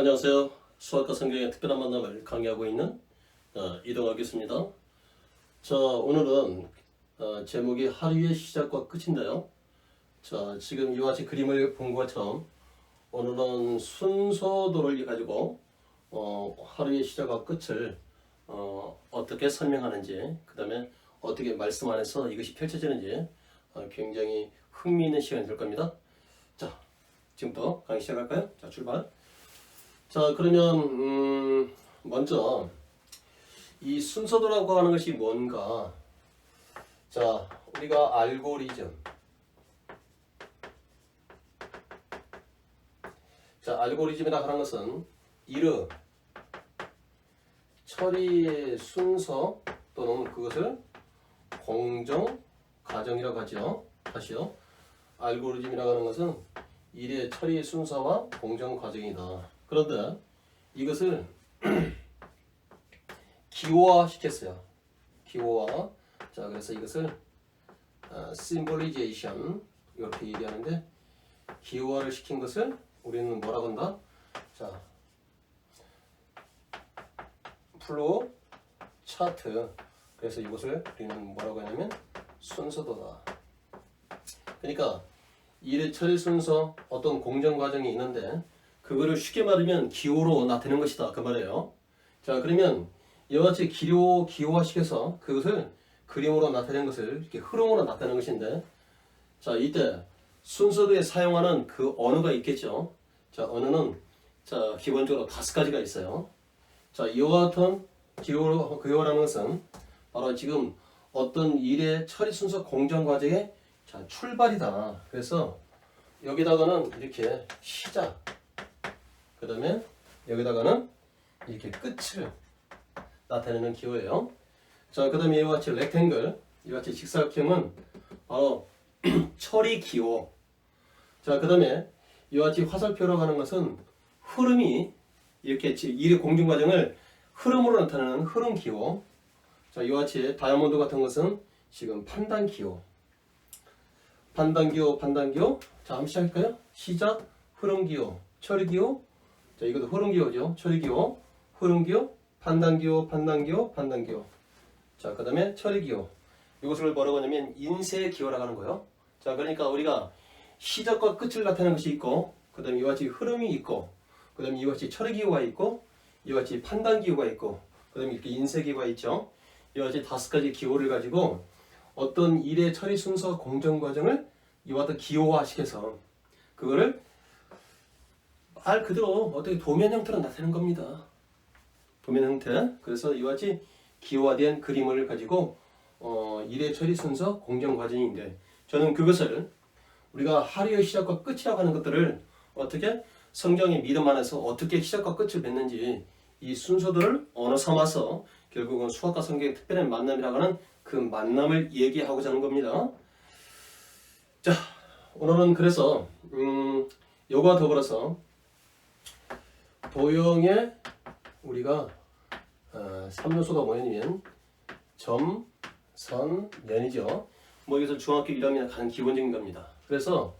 안녕하세요. 수학과 성경의 특별한 만남을 강의하고 있는 이동학 교수입니다. 자, 오늘은 제목이 하루의 시작과 끝인데요. 자, 지금 이와 같이 그림을 본 것처럼 오늘은 순서도를 가지고 하루의 시작과 끝을 어떻게 설명하는지, 그 다음에 어떻게 말씀 안에서 이것이 펼쳐지는지 굉장히 흥미있는 시간이 될 겁니다. 자, 지금부터 강의 시작할까요? 자, 출발. 자, 그러면 먼저 이 순서도라고 하는 것이 뭔가? 자, 우리가 알고리즘. 자, 알고리즘이라고 하는 것은 이름, 처리의 순서 또는 그것을 공정 과정이라고 하죠. 다시요. 알고리즘이라고 하는 것은 일의 처리의 순서와 공정 과정이다. 그런데 이것을 기호화 시켰어요. 기호화. 자, 그래서 이것을 symbolization 이렇게 얘기하는데, 기호화를 시킨 것을 우리는 뭐라고 한다? 자, 플로우 차트. 그래서 이것을 우리는 뭐라고 하냐면 순서도다. 그러니까 일의 처리 순서, 어떤 공정 과정이 있는데 그거를 쉽게 말하면 기호로 나타내는 것이다, 그 말이에요. 자, 그러면 이와 같이 기호화시켜서 그것을 그림으로 나타내는 것을 이렇게 흐름으로 나타내는 것인데, 자, 이때 순서도에 사용하는 그 언어가 있겠죠. 자, 언어는 자, 기본적으로 5가지가 있어요. 자, 이와 같은 기호라는 것은 바로 지금 어떤 일의 처리 순서 공정 과정의 자, 출발이다. 그래서 여기다가는 이렇게 시작, 그 다음에 여기다가는 이렇게 끝을 나타내는 기호예요. 자, 그 다음에 이와 같이 렉탱글, 이와 같이 직사각형은 바로 처리 기호. 자, 그 다음에 이와 같이 화살표라고 하는 것은 흐름이 이렇게 일의 공정 과정을 흐름으로 나타내는 흐름 기호. 자, 이와 같이 다이아몬드 같은 것은 지금 판단 기호. 판단 기호. 자, 한번 시작할까요? 시작, 흐름 기호, 처리 기호. 자, 이것도 흐름 기호죠. 처리 기호, 흐름 기호, 판단 기호. 자, 그 다음에 처리 기호. 이것을 뭐라고 하냐면 인쇄 기호라고 하는 거예요. 자, 그러니까 우리가 시작과 끝을 나타내는 것이 있고, 그 다음에 이와 같이 흐름이 있고, 그 다음에 이와 같이 처리 기호가 있고, 이와 같이 판단 기호가 있고, 그 다음에 이렇게 인쇄 기호가 있죠. 이와 같이 5가지 기호를 가지고 어떤 일의 처리 순서 공정 과정을 이와 같은 기호화시켜서 그거를 말 그대로 어떻게 도면 형태로 나타내는 겁니다. 도면 형태. 그래서 이와 같이 기호화된 그림을 가지고 일의 처리 순서 공정 과정인데, 저는 그것을 우리가 하루의 시작과 끝이라고 하는 것들을 어떻게 성경의 믿음 안에서 어떻게 시작과 끝을 맺는지, 이 순서들을 언어 삼아서 결국은 수학과 성경의 특별한 만남이라고 하는 그 만남을 얘기하고자 하는 겁니다. 자, 오늘은 그래서 요거와 더불어서 도형의 우리가 3요소가 뭐냐면 점, 선, 면이죠. 뭐 여기서 중학교 1학년에 가장 기본적인 겁니다. 그래서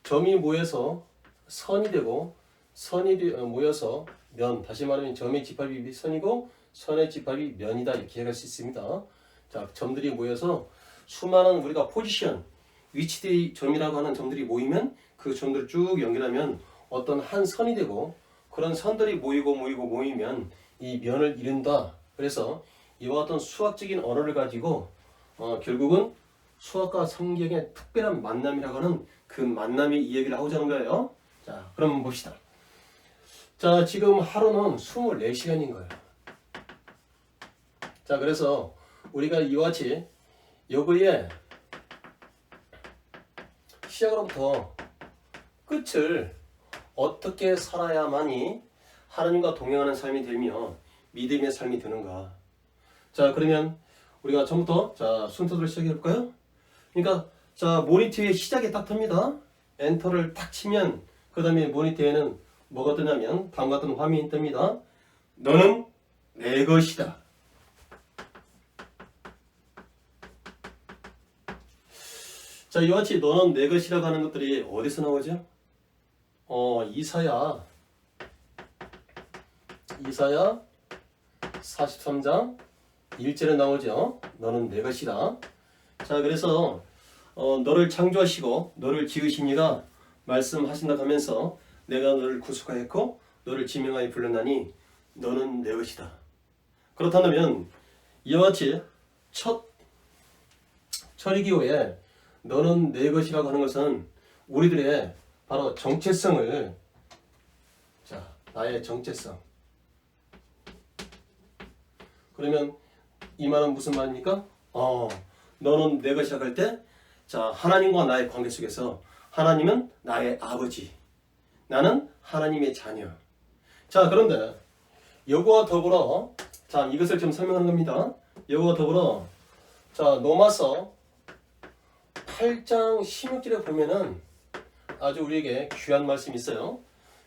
점이 모여서 선이 되고, 선이 모여서 면, 다시 말하면 점의 집합이 선이고 선의 집합이 면이다, 이렇게 이해할 수 있습니다. 자, 점들이 모여서 수많은 우리가 포지션, 위치의 점이라고 하는 점들이 모이면 그 점들을 쭉 연결하면 어떤 한 선이 되고, 그런 선들이 모이면 이 면을 이룬다. 그래서 이와 같은 수학적인 언어를 가지고 결국은 수학과 성경의 특별한 만남이라고 하는 그 만남의 이야기를 하고자 하는 거예요. 자, 그럼 봅시다. 자, 지금 하루는 24시간인 거예요. 자, 그래서 우리가 이와 같이 여기에 시작으로부터 끝을 어떻게 살아야만이 하나님과 동행하는 삶이 되며 믿음의 삶이 되는가. 자, 그러면 우리가 처음부터 자, 순서대로 시작해 볼까요? 그러니까 자, 모니터의 시작에 딱 뜹니다. 엔터를 딱 치면 그 다음에 모니터에는 뭐가 뜨냐면 다음과 같은 화면이 뜹니다. 너는 내 것이다. 자, 이와 같이 너는 내 것이라고 하는 것들이 어디서 나오죠? 이사야 이사야 43장 1절에 나오죠. 너는 내 것이다. 자, 그래서 너를 창조하시고 너를 지으신 이가 말씀하신다 하면서 내가 너를 구속하였고 너를 지명하여 불렀나니 너는 내 것이다. 그렇다면 이와 같이 첫 철기호에 너는 내 것이라고 하는 것은 우리들의 바로 정체성을, 자, 나의 정체성. 그러면 이 말은 무슨 말입니까? 너는 내 것이라고 할 때, 자, 하나님과 나의 관계 속에서 하나님은 나의 아버지, 나는 하나님의 자녀. 자, 그런데 이거와 더불어, 자, 이것을 좀 설명하는 겁니다. 이거와 더불어, 자, 로마서 8장 16절에 보면은 아주 우리에게 귀한 말씀이 있어요.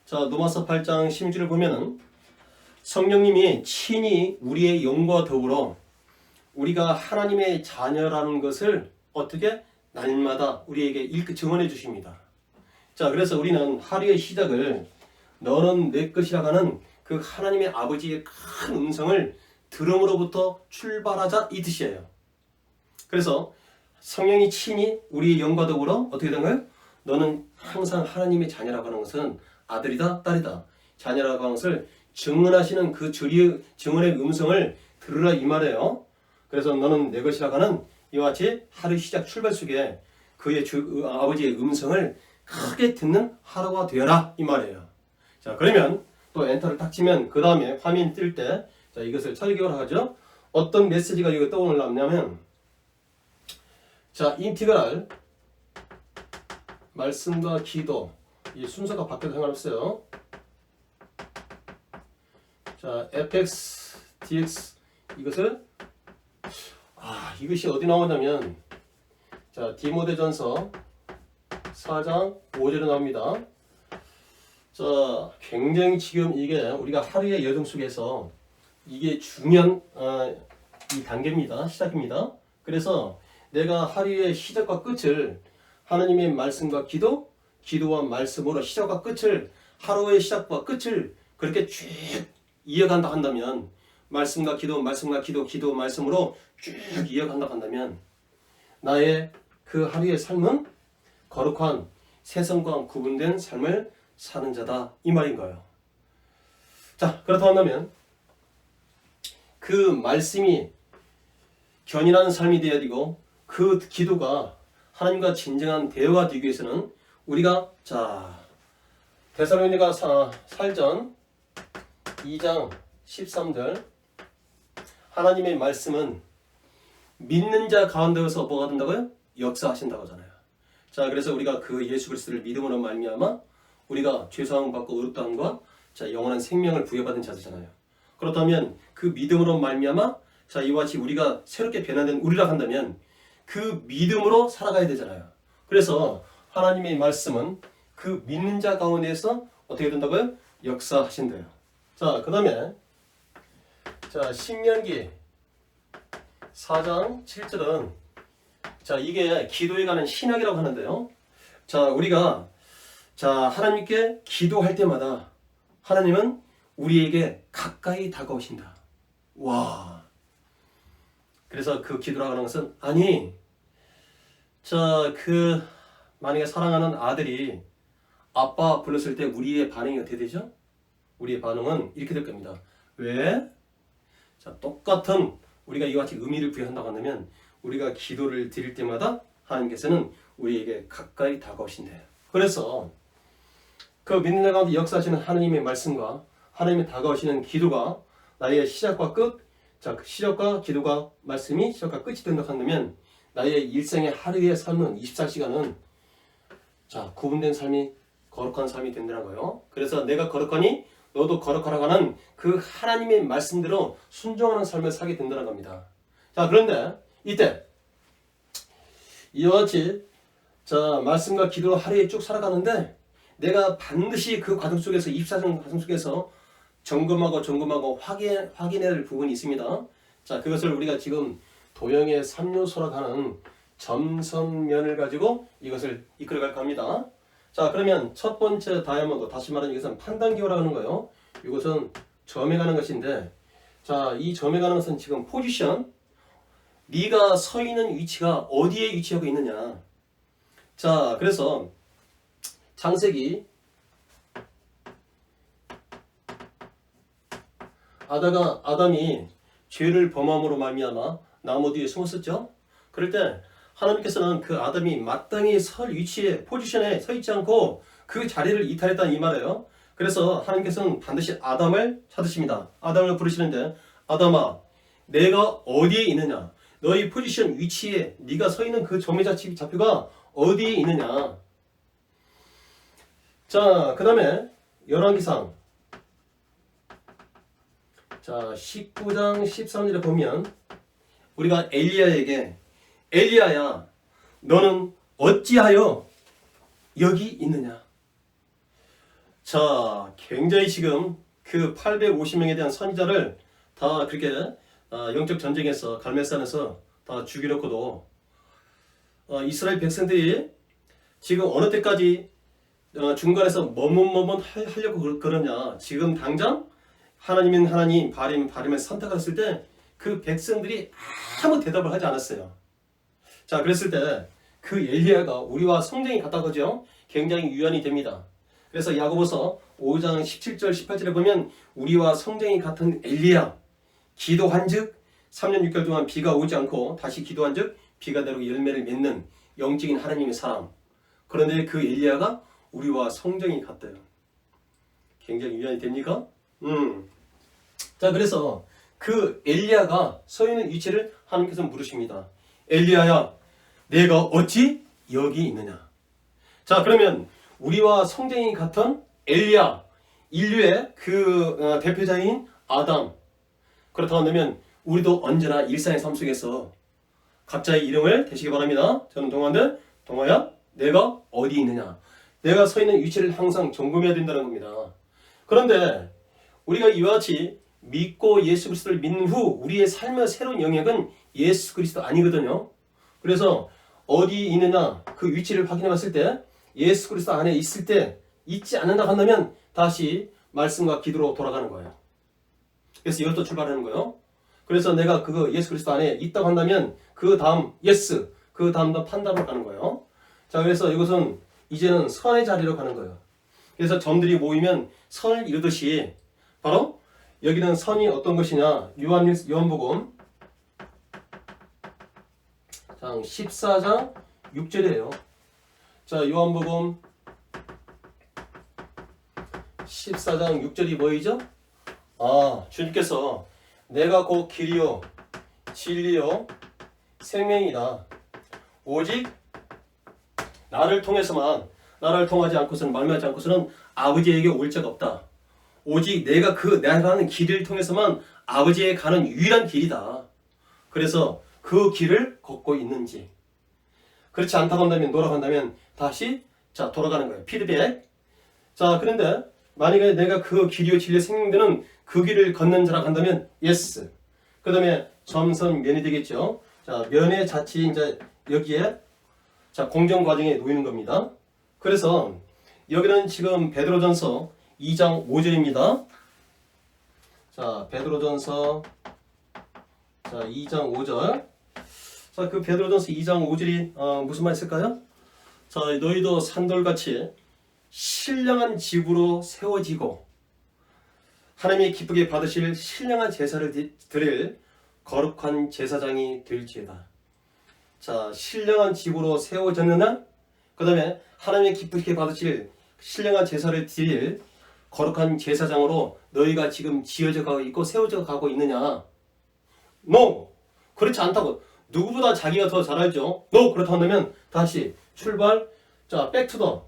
자, 로마서 8장 16절을 보면은 성령님이 친히 우리의 영과 더불어 우리가 하나님의 자녀라는 것을 어떻게 날마다 우리에게 증언해 주십니다. 자, 그래서 우리는 하루의 시작을 너는 내 것이라고 하는 그 하나님의 아버지의 큰 음성을 들음으로부터 출발하자, 이 뜻이에요. 그래서 성령이 친히 우리의 영과 더불어 어떻게 된 거예요? 너는 항상 하나님의 자녀라고 하는 것은 아들이다, 딸이다, 자녀라고 하는 것을 증언하시는 그 증언의 음성을 들으라, 이 말이에요. 그래서 너는 내 것이라고 하는 이와 같이 하루 시작 출발 속에 그의 아버지의 음성을 크게 듣는 하루가 되어라, 이 말이에요. 자, 그러면 또 엔터를 딱 치면 그 다음에 화면이 뜰 때, 자, 이것을 설교를 하죠. 어떤 메시지가 여기 떠오르냐면, 자, 인티그랄 말씀과 기도, 이 순서가 바뀌어도 상관없어요. 자, fx, dx, 이것이 어디 나오냐면, 자, 디모데전서 4장 5절에 나옵니다. 자, 굉장히 지금 이게 우리가 하루의 여정 속에서 이게 중요한 이 단계입니다. 시작입니다. 그래서 내가 하루의 시작과 끝을 하나님의 말씀과 기도, 기도와 말씀으로 시작과 끝을, 하루의 시작과 끝을 그렇게 쭉 이어간다 한다면, 말씀과 기도, 말씀과 기도, 기도, 말씀으로 쭉 이어간다 한다면 나의 그 하루의 삶은 거룩한 세상과 구분된 삶을 사는 자다, 이 말인 거예요. 자, 그렇다 한다면 그 말씀이 견인하는 삶이 되어야 되고 그 기도가 하나님과 진정한 대화가 되기 위해서는 우리가, 자, 데살로니가 살전 2장 13절, 하나님의 말씀은 믿는 자 가운데서 뭐가 된다고요? 역사하신다고 하잖아요. 자, 그래서 우리가 그 예수 그리스도를 믿음으로 말미암아 우리가 죄사함 받고 의롭다함과, 자, 영원한 생명을 부여받은 자들잖아요. 그렇다면 그 믿음으로 말미암아, 자, 이와 같이 우리가 새롭게 변화된 우리라 한다면 그 믿음으로 살아가야 되잖아요. 그래서 하나님의 말씀은 그 믿는 자 가운데에서 어떻게 된다고요? 역사하신대요. 자, 그 다음에, 자, 신명기 4장 7절은, 자, 이게 기도에 관한 신학이라고 하는데요. 자, 우리가, 자, 하나님께 기도할 때마다 하나님은 우리에게 가까이 다가오신다. 와. 그래서 그 기도라고 하는 것은, 아니, 자, 만약에 사랑하는 아들이 아빠 불렀을 때 우리의 반응이 어떻게 되죠? 우리의 반응은 이렇게 될 겁니다. 왜? 자, 똑같은 우리가 이와 같이 의미를 부여한다고 한다면 우리가 기도를 드릴 때마다 하나님께서는 우리에게 가까이 다가오신대요. 그래서 그 믿는 자 가운데 역사하시는 하나님의 말씀과 하나님의 다가오시는 기도가 나의 시작과 끝, 자, 시작과 기도가, 말씀이 시작과 끝이 된다 한다면 나의 일생의 하루의 삶은 24시간은, 자, 구분된 삶이, 거룩한 삶이 된다는 거예요. 그래서 내가 거룩하니 너도 거룩하라고 하는 그 하나님의 말씀대로 순종하는 삶을 살게 된다는 겁니다. 자, 그런데 이때 이와 같이, 자, 말씀과 기도로 하루에 쭉 살아가는데 내가 반드시 그 과정 속에서, 24시간 과정 속에서 점검하고 확인해야 할 부분이 있습니다. 자, 그것을 우리가 지금 도형의 3요소라고 하는 점선면을 가지고 이것을 이끌어갈 겁니다. 자, 그러면 첫 번째 다이아몬드, 다시 말하면 이것은 판단기호라고 하는 거예요. 이것은 점에 가는 것인데, 자, 이 점에 가는 것은 지금 포지션, 네가 서 있는 위치가 어디에 위치하고 있느냐. 자, 그래서 창세기 아담이 죄를 범함으로 말미암아 나무 뒤에 숨었었죠. 그럴 때 하나님께서는 그 아담이 마땅히 설 위치에 포지션에 서 있지 않고 그 자리를 이탈했다는 이 말이에요. 그래서 하나님께서는 반드시 아담을 찾으십니다. 아담을 부르시는데, 아담아, 내가 어디에 있느냐? 너희 포지션 위치에 네가 서 있는 그 점의 좌표가 어디에 있느냐? 자, 그 다음에 열왕기상, 자 19장 13절에 보면 우리가 엘리야에게, 엘리야야, 너는 어찌하여 여기 있느냐? 자, 굉장히 지금 그 850명에 대한 선지자를 다 그렇게 영적 전쟁에서 갈멜산에서 다 죽여놓고도 이스라엘 백성들이 지금 어느 때까지 중간에서 머뭇머뭇 하려고 그러냐? 지금 당장 하나님은 하나님, 바리면 바리면 선택을 했을 때 그 백성들이 아무 대답을 하지 않았어요. 자, 그랬을 때 그 엘리야가 우리와 성경이 같다고죠? 굉장히 유연이 됩니다. 그래서 야고보서 5장 17절 18절에 보면 우리와 성경이 같은 엘리야, 기도한즉 3년 6개월 동안 비가 오지 않고 다시 기도한즉 비가 내리고 열매를 맺는 영적인 하나님의 사람. 그런데 그 엘리야가 우리와 성경이 같대요. 굉장히 유연이 됩니까? 자, 그래서 그 엘리야가 서 있는 위치를 하나님께서 물으십니다. 엘리야야, 내가 어찌 여기 있느냐? 자, 그러면 우리와 성경이 같은 엘리야, 인류의 그 대표자인 아담. 그렇다고 한다면 우리도 언제나 일상의 삶 속에서 각자의 이름을 대시기 바랍니다. 저는 동화인데, 동화야, 내가 어디 있느냐? 내가 서 있는 위치를 항상 점검해야 된다는 겁니다. 그런데 우리가 이와 같이 믿고 예수 그리스도를 믿는 후 우리의 삶의 새로운 영역은 예수 그리스도 아니거든요. 그래서 어디 있느냐 그 위치를 확인해 봤을 때 예수 그리스도 안에 있을 때 있지 않는다 한다면 다시 말씀과 기도로 돌아가는 거예요. 그래서 이것도 출발하는 거예요. 그래서 내가 그 예수 그리스도 안에 있다고 한다면 그 다음 예스, 그 다음 판단으로 가는 거예요. 자, 그래서 이것은 이제는 선의 자리로 가는 거예요. 그래서 점들이 모이면 선을 이루듯이 바로 여기는 선이 어떤 것이냐? 요한복음 14장 6절이에요. 자, 요한복음 14장 6절이 뭐이죠? 주님께서 내가 곧 길이요 진리요 생명이다. 오직 나를 통해서만, 나를 통하지 않고서는, 말미암지 않고서는 아버지에게 올 자가 없다. 오직 내가 내가 가는 길을 통해서만 아버지에 가는 유일한 길이다. 그래서 그 길을 걷고 있는지, 그렇지 않다고 한다면, 돌아간다면 다시 자 돌아가는 거예요. 피드백. 자, 그런데 만약에 내가 그 길이요 진리요 생명되는 그 길을 걷는 자라고 한다면 예스. 그 다음에 점선 면이 되겠죠. 자, 면의 자치 이제 여기에 자 공정 과정에 놓이는 겁니다. 그래서 여기는 지금 베드로전서 2장 5절입니다. 자, 베드로전서 자 2장 5절. 자, 그 베드로전서 2장 5절이 무슨 말 있을까요? 자, 너희도 산돌같이 신령한 집으로 세워지고 하나님이 기쁘게 받으실 신령한 제사를 드릴 거룩한 제사장이 될지어다. 자, 신령한 집으로 세워졌느냐? 그 다음에 하나님이 기쁘게 받으실 신령한 제사를 드릴 거룩한 제사장으로 너희가 지금 지어져 가고 있고 세워져 가고 있느냐? No! 그렇지 않다고. 누구보다 자기가 더 잘 알죠? No! 그렇다고 한다면 다시 출발. 자, back to the.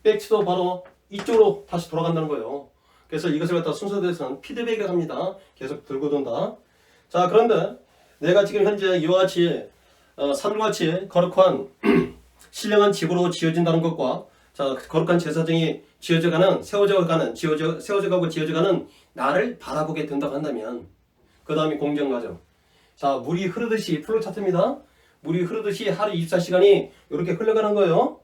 back to the 바로 이쪽으로 다시 돌아간다는 거예요. 그래서 이것을 갖다 순서대로는 피드백을 합니다. 계속 들고 돈다. 자, 그런데 내가 지금 현재 이와 같이 산들같이 거룩한 신령한 집으로 지어진다는 것과 자 거룩한 제사장이 지어져가는 세워져가고 지어져가는 나를 바라보게 된다고 한다면 그 다음에 공정과정. 자, 물이 흐르듯이 플로우 차트입니다. 물이 흐르듯이 하루 24시간이 이렇게 흘러가는 거예요.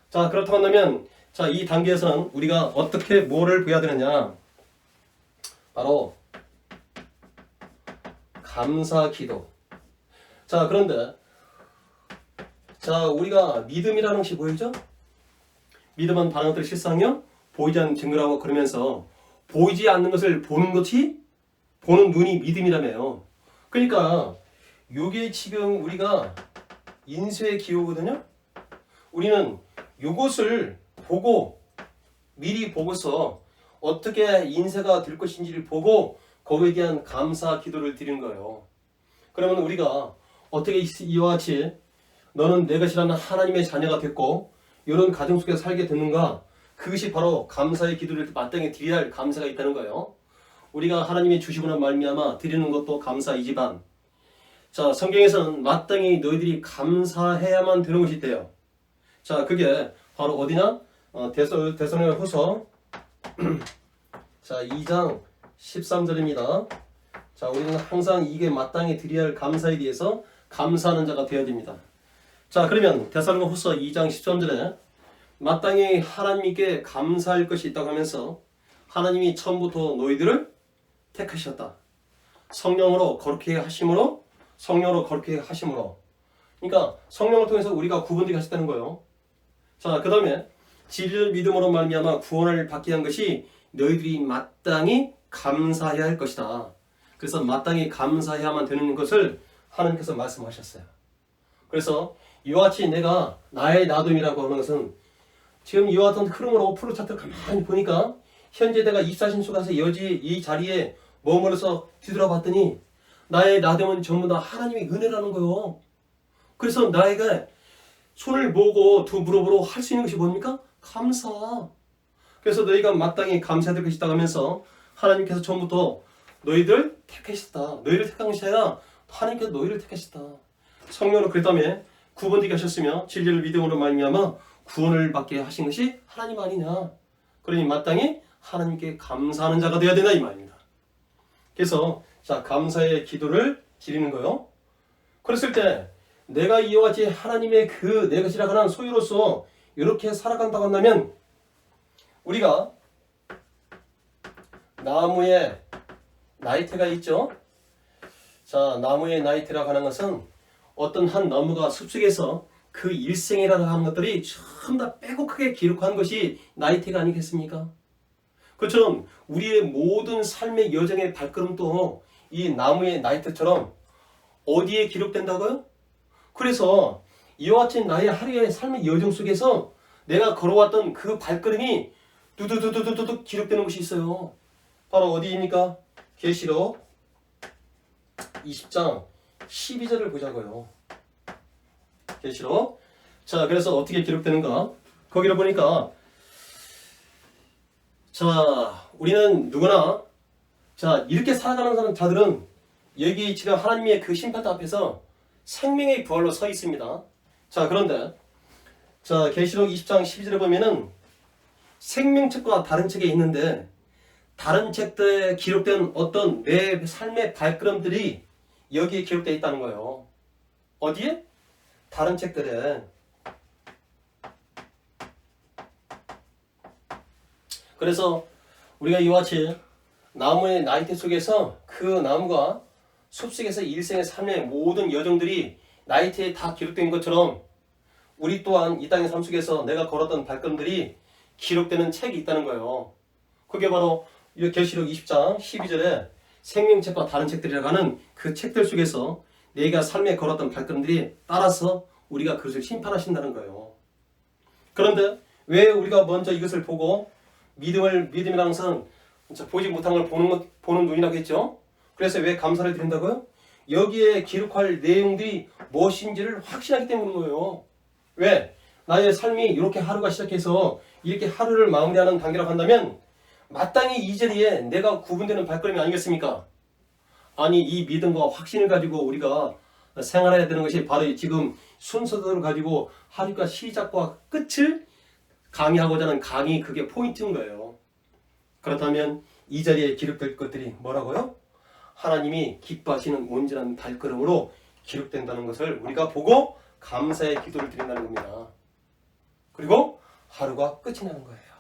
자, 그렇다고 한다면 자, 이 단계에서는 우리가 어떻게 뭐를 보여야 되느냐? 바로 감사 기도. 자, 그런데 자, 우리가 믿음이라는 것이 보이죠? 믿음은 다른 것들 실상이요? 보이지 않는 증거라고 그러면서 보이지 않는 것을 보는 것이 보는 눈이 믿음이라며요. 그러니까 이게 지금 우리가 인쇄의 기호거든요. 우리는 이것을 보고 미리 보고서 어떻게 인쇄가 될 것인지를 보고 거기에 대한 감사 기도를 드리는 거예요. 그러면 우리가 어떻게 이와 같이 너는 내 것이라는 하나님의 자녀가 됐고 이런 가정 속에 살게 됐는가? 그것이 바로 감사의 기도를 마땅히 드려야 할 감사가 있다는 거예요. 우리가 하나님이 주시고 난 말미암아 드리는 것도 감사이지만 자, 성경에서는 마땅히 너희들이 감사해야만 되는 것이 있대요. 자, 그게 바로 어디냐? 데살로니가후서 자, 2장 13절입니다. 자, 우리는 항상 이게 마땅히 드려야 할 감사에 대해서 감사하는 자가 되어야 됩니다. 자, 그러면 데살로니가후서 2장 13절에 마땅히 하나님께 감사할 것이 있다고 하면서 하나님이 처음부터 너희들을 택하셨다. 성령으로 거룩하게 하심으로 그러니까 성령을 통해서 우리가 구분되게 하셨다는 거예요. 자, 그 다음에 진리를 믿음으로 말미암아 구원을 받게 한 것이 너희들이 마땅히 감사해야 할 것이다. 그래서 마땅히 감사해야만 되는 것을 하나님께서 말씀하셨어요. 그래서 이와 같이 내가 나의 나됨이라고 하는 것은 지금 이와 같은 흐름으로 프로 차트를 가만히 보니까 현재 내가 24신 속에서 이 자리에 머물러서 뒤돌아봤더니 나의 나됨은 전부 다 하나님의 은혜라는 거예요. 그래서 나에게 손을 모으고 두 무릎으로 할 수 있는 것이 뭡니까? 감사. 그래서 너희가 마땅히 감사해야 될 것이다 하면서 하나님께서 처음부터 너희들 택하셨다. 너희를 택한 것이 아니라 하나님께서 너희를 택하셨다. 성령으로 그 다음에 구분되게 하셨으며 진리를 믿음으로 말미암아 구원을 받게 하신 것이 하나님 아니냐. 그러니 마땅히 하나님께 감사하는 자가 되어야 된다 이 말입니다. 그래서 자, 감사의 기도를 드리는 거요. 그랬을 때 내가 이와 같이 하나님의 그 내 것이라 하는 소유로서 이렇게 살아간다고 한다면 우리가 나무에 나이테가 있죠. 자, 나무의 나이테라고 하는 것은 어떤 한 나무가 숲속에서 그 일생이라고 하는 것들이 전부 다 빼곡하게 기록한 것이 나이테가 아니겠습니까? 그처럼 우리의 모든 삶의 여정의 발걸음도 이 나무의 나이테처럼 어디에 기록된다고요? 그래서 이와 같이 나의 하루의 삶의 여정 속에서 내가 걸어왔던 그 발걸음이 두두두두두두 기록되는 것이 있어요. 바로 어디입니까? 계시록 20장 12절을 보자고요. 계시록. 자, 그래서 어떻게 기록되는가? 거기를 보니까 자, 우리는 누구나 자, 이렇게 살아가는 자들은 여기 지금 하나님의 그 심판대 앞에서 생명의 부활로 서 있습니다. 자, 그런데 자, 계시록 20장 12절에 보면은 생명책과 다른 책에 있는데 다른 책들에 기록된 어떤 내 삶의 발걸음들이 여기에 기록되어 있다는 거예요. 어디에? 다른 책들에. 그래서 우리가 이와 같이 나무의 나이테 속에서 그 나무가 숲속에서 일생의 삶의 모든 여정들이 나이테에 다 기록된 것처럼 우리 또한 이 땅의 삶 속에서 내가 걸었던 발걸음들이 기록되는 책이 있다는 거예요. 그게 바로 계시록 20장 12절에 생명책과 다른 책들이라고 하는 그 책들 속에서 내가 삶에 걸었던 발걸음들이 따라서 우리가 그것을 심판하신다는 거예요. 그런데 왜 우리가 먼저 이것을 보고 믿음이라는 것은 보지 못한 걸 보는 눈이라고 했죠. 그래서 왜 감사를 드린다고요? 여기에 기록할 내용들이 무엇인지를 확신하기 때문인 거예요. 왜? 나의 삶이 이렇게 하루가 시작해서 이렇게 하루를 마무리하는 단계라고 한다면 마땅히 이 자리에 내가 구분되는 발걸음이 아니겠습니까? 아니, 이 믿음과 확신을 가지고 우리가 생활해야 되는 것이 바로 지금 순서대로 가지고 하루가 시작과 끝을 강의하고자 하는 강의, 그게 포인트인 거예요. 그렇다면 이 자리에 기록될 것들이 뭐라고요? 하나님이 기뻐하시는 온전한 발걸음으로 기록된다는 것을 우리가 보고 감사의 기도를 드린다는 겁니다. 그리고 하루가 끝이 나는 거예요.